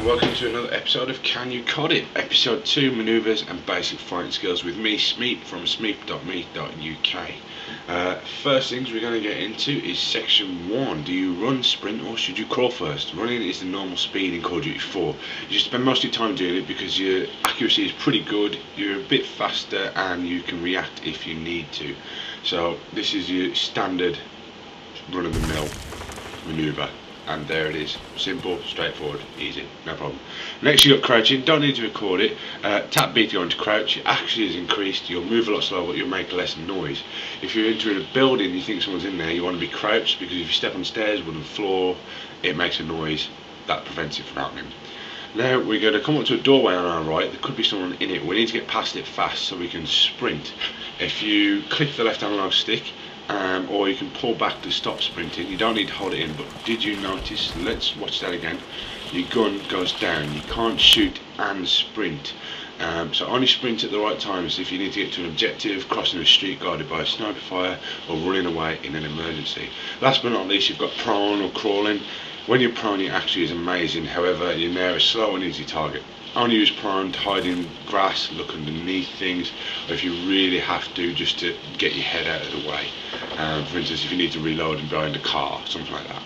welcome to another episode of Can You CoD It? Episode 2, Manoeuvres and Basic Fighting Skills with me, Smeep from smeep.me.uk. First things we're going to get into is section 1. Do you run, sprint or should you crawl first? Running is the normal speed in Call of Duty 4. You spend most of your time doing it because your accuracy is pretty good, you're a bit faster and you can react if you need to. So this is your standard run-of-the-mill manoeuvre. And there it is, simple, straightforward, easy, no problem. Next you got crouching, don't need to record it. Tap B to go into crouch, your accuracy is increased, you'll move a lot slower but you'll make less noise. If you're entering a building, you think someone's in there, you want to be crouched because if you step on stairs, wooden floor, it makes a noise, that prevents it from happening. Now we're going to come up to a doorway on our right, there could be someone in it, we need to get past it fast so we can sprint. If you click the left analog stick, or you can pull back to stop sprinting. You don't need to hold it in, but did you notice, let's watch that again, your gun goes down, you can't shoot and sprint. So only sprint at the right times if you need to get to an objective, crossing a street guarded by a sniper fire, or running away in an emergency. Last but not least, you've got prone or crawling. When you're prone, your accuracy is amazing, however you're near a slow and easy target. Only use prone to hide in grass, look underneath things, or if you really have to, just to get your head out of the way. For instance, if you need to reload and behind a car, something like that.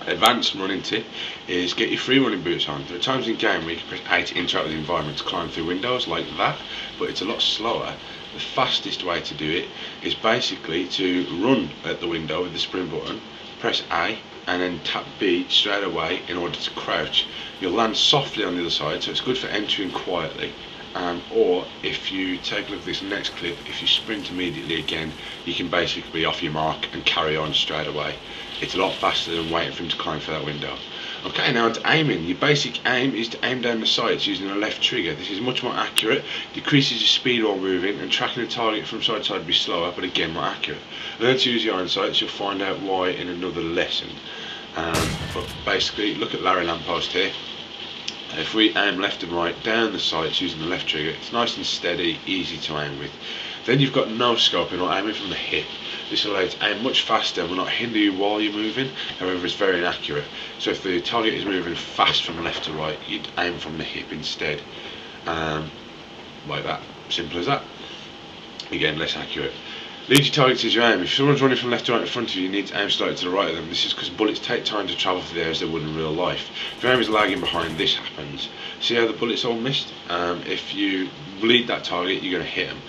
Advanced running tip is get your free running boots on. There are times in game where you can press A to interact with the environment, to climb through windows like that, but it's a lot slower. The fastest way to do it is basically to run at the window with the sprint button, press A, and then tap B straight away in order to crouch. You'll land softly on the other side, so it's good for entering quietly. Or if you take a look at this next clip, if you sprint immediately again, you can basically be off your mark and carry on straight away. It's a lot faster than waiting for him to climb for that window. Okay, now onto aiming. Your basic aim is to aim down the sights using the left trigger. This is much more accurate, decreases your speed while moving, and tracking the target from side to side will be slower, but again more accurate. Learn to use your iron sights, you'll find out why in another lesson. But basically, look at Larry Lamppost here. If we aim left and right down the sights using the left trigger, it's nice and steady, easy to aim with. Then you've got no scoping or aiming from the hip. This will allow you to aim much faster and will not hinder you while you're moving, however it's very inaccurate. So if the target is moving fast from left to right, you'd aim from the hip instead. Like that, simple as that. Again, less accurate. Lead your targets as you aim. If someone's running from left to right in front of you, you need to aim slightly to the right of them. This is because bullets take time to travel through the air as they would in real life. If your aim is lagging behind, this happens. See how the bullets all missed? If you lead that target, you're going to hit them.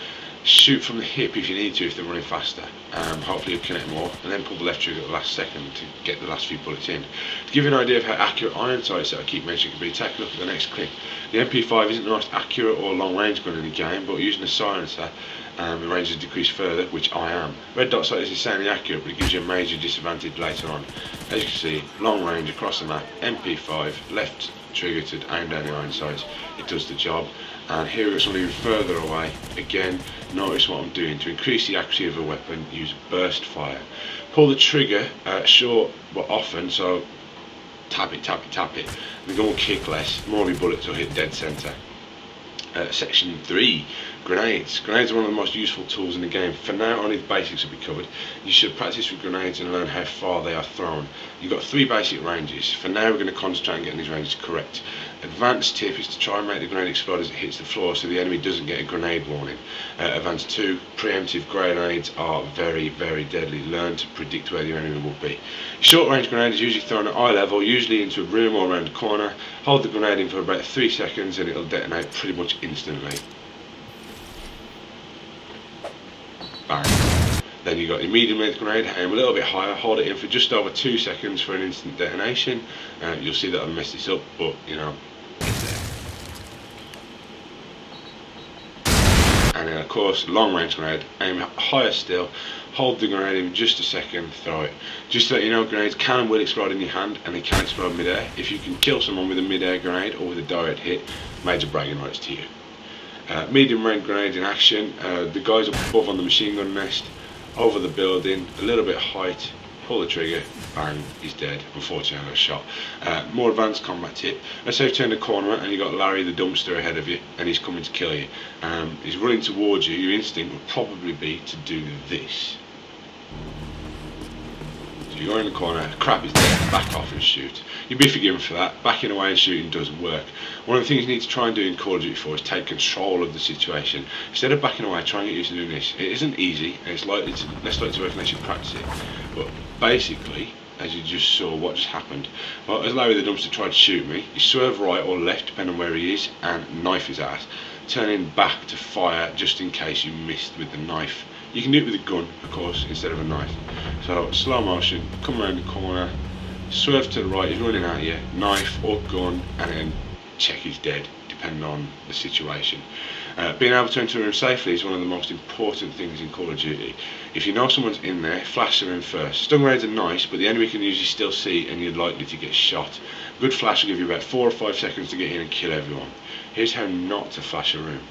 Shoot from the hip if you need to if they're running faster. Hopefully you'll connect more, and then pull the left trigger at the last second to get the last few bullets in. To give you an idea of how accurate iron sights that I keep mentioning can be, take a look at the next clip. The MP5 isn't the most accurate or long range gun in the game, but using a silencer, the range is decreased further, which I am. Red dot sight is insanely accurate, but it gives you a major disadvantage later on. As you can see, long range across the map, MP5, left trigger to aim down the iron sights, it does the job. And here we've got something even further away. Again, notice what I'm doing. To increase the accuracy of a weapon, use burst fire. Pull the trigger short but often, so tap it, tap it, tap it. The gun will kick less, more of your bullets will hit dead centre. Section 3, grenades. Grenades are one of the most useful tools in the game. For now, only the basics will be covered. You should practice with grenades and learn how far they are thrown. You've got 3 basic ranges. For now, we're going to concentrate on getting these ranges correct. Advanced tip is to try and make the grenade explode as it hits the floor so the enemy doesn't get a grenade warning. Advanced 2, preemptive grenades are very, very deadly. Learn to predict where the enemy will be. Short range grenade is usually thrown at eye level, usually into a room or around a corner. Hold the grenade in for about 3 seconds and it'll detonate pretty much instantly. Bang. Then you've got your medium length grenade, aim a little bit higher, hold it in for just over 2 seconds for an instant detonation. You'll see that I've messed this up, but you know, it's there. And then of course, long range grenade, aim higher still, hold the grenade in just a second, throw it. Just to let you know, grenades can and will explode in your hand, and they can explode mid-air. If you can kill someone with a mid-air grenade or with a direct hit, major bragging rights to you. Medium range grenades in action, the guys up above on the machine gun nest, over the building, a little bit of height, pull the trigger, bang, he's dead. Unfortunately I got shot. More advanced combat tip, let's say you've turned a corner and you've got Larry the dumpster ahead of you and he's coming to kill you. He's running towards you, your instinct would probably be to do this. So You go in the corner, crap is there, back off and shoot. You'll be forgiven for that. Backing away and shooting does work. One of the things you need to try and do in Call of Duty 4 is take control of the situation. Instead of backing away, try and get used to doing this. It isn't easy, and it's less likely to work unless you practice it. But basically, as you just saw what just happened, well, as Larry the dumpster tried to shoot me, you swerve right or left depending on where he is and knife his ass, turning back to fire just in case you missed with the knife. You can do it with a gun, of course, instead of a knife. So slow motion, come around the corner, swerve to the right, he's running at you, knife or gun, and then check he's dead, depending on the situation. Being able to enter a room safely is one of the most important things in Call of Duty. If you know someone's in there, flash them in first. Stun grenades are nice, but the enemy can usually still see and you're likely to get shot. A good flash will give you about 4 or 5 seconds to get in and kill everyone. Here's how not to flash a room.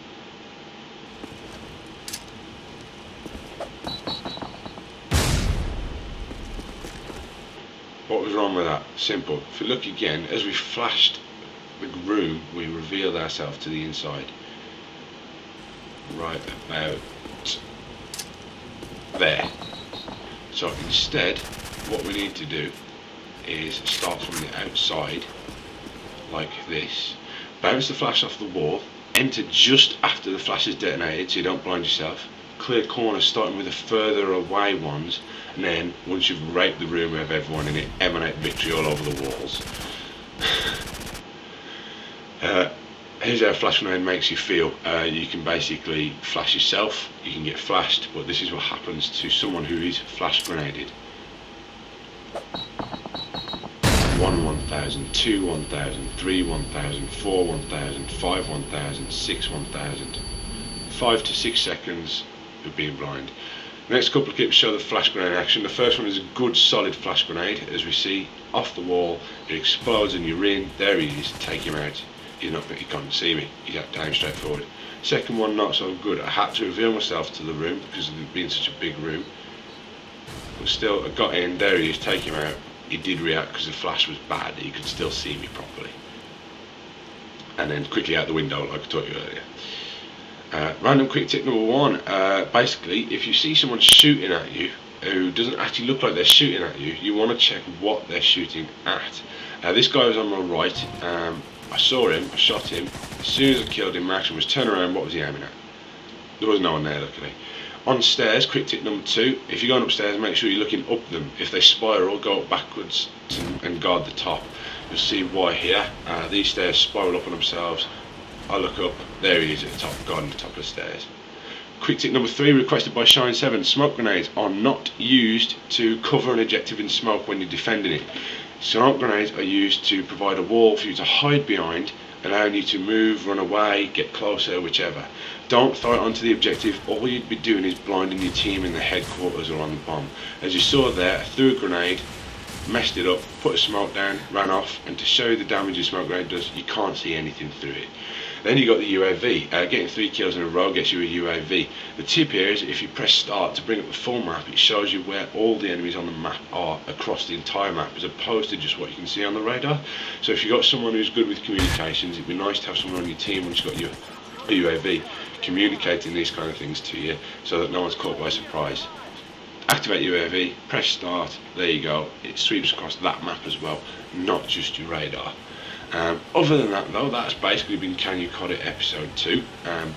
What was wrong with that? Simple. If you look again, as we flashed the room, we revealed ourselves to the inside. Right about there. So instead, what we need to do is start from the outside, like this. Bounce the flash off the wall, enter just after the flash is detonated so you don't blind yourself. Clear corners starting with the further away ones, and then once you've raped the room of everyone in it, emanate victory all over the walls. Here's how a flash grenade makes you feel. You can basically flash yourself, you can get flashed, but this is what happens to someone who is flash grenaded. 1 1000, 2 1000, 3 1000, 4 1000, 5 1000, 6 1000. 5 to 6 seconds of being blind. The next couple of clips show the flash grenade action. The first one is a good solid flash grenade, as we see off the wall. It explodes and you're in. There he is. Take him out. He can't see me. He's down straight forward. Second one, not so good. I had to reveal myself to the room because of it being such a big room. But still, I got in. There he is. Take him out. He did react because the flash was bad. He could still see me properly. And then quickly out the window, like I taught you earlier. Random quick tip number 1. Basically, if you see someone shooting at you who doesn't actually look like they're shooting at you, you want to check what they're shooting at. This guy was on my right. I saw him, I shot him. As soon as I killed him, my action was turn around. What was he aiming at? There was no one there, luckily. On stairs, quick tip number 2. If you're going upstairs, make sure you're looking up them. If they spiral, go up backwards and guard the top. You'll see why here. These stairs spiral up on themselves. I look up, there he is at the top, guarding the top of the stairs. Quick tip number 3, requested by Shine7. Smoke grenades are not used to cover an objective in smoke when you're defending it. Smoke grenades are used to provide a wall for you to hide behind, allowing you to move, run away, get closer, whichever. Don't throw it onto the objective. All you'd be doing is blinding your team in the headquarters or on the bomb. As you saw there, I threw a grenade, messed it up, put a smoke down, ran off, and to show you the damage a smoke grenade does, you can't see anything through it. Then you got the UAV. Getting 3 kills in a row gets you a UAV. The tip here is if you press start to bring up the full map, it shows you where all the enemies on the map are across the entire map, as opposed to just what you can see on the radar. So if you've got someone who's good with communications, it'd be nice to have someone on your team once you've got your UAV communicating these kind of things to you so that no one's caught by surprise. Activate UAV, press start, there you go. It sweeps across that map as well, not just your radar. Other than that though, that's basically been Can You CoD It episode 2,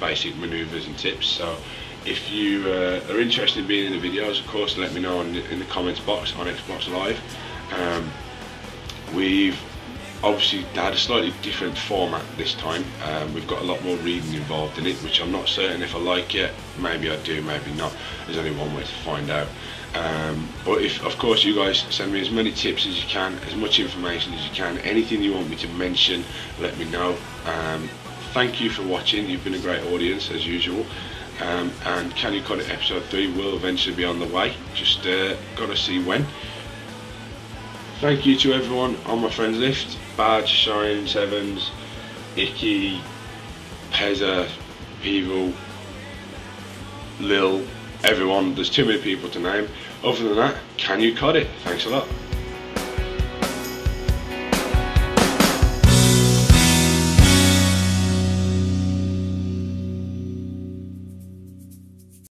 basic manoeuvres and tips. So if you are interested in being in the videos, of course let me know in the comments box on Xbox Live. We've obviously had a slightly different format this time. We've got a lot more reading involved in it, which I'm not certain if I like yet. Maybe I do, maybe not. There's only one way to find out. But if, of course, you guys send me as many tips as you can, as much information as you can, anything you want me to mention, let me know. Thank you for watching. You've been a great audience as usual. And Can You CoD It episode 3 will eventually be on the way. Just gotta see when. Thank you to everyone on my friends list: Badge, Shine, Sevens, Icky, Pezza, Evil, Lil, everyone. There's too many people to name. Other than that, Can You CoD It? Thanks a lot.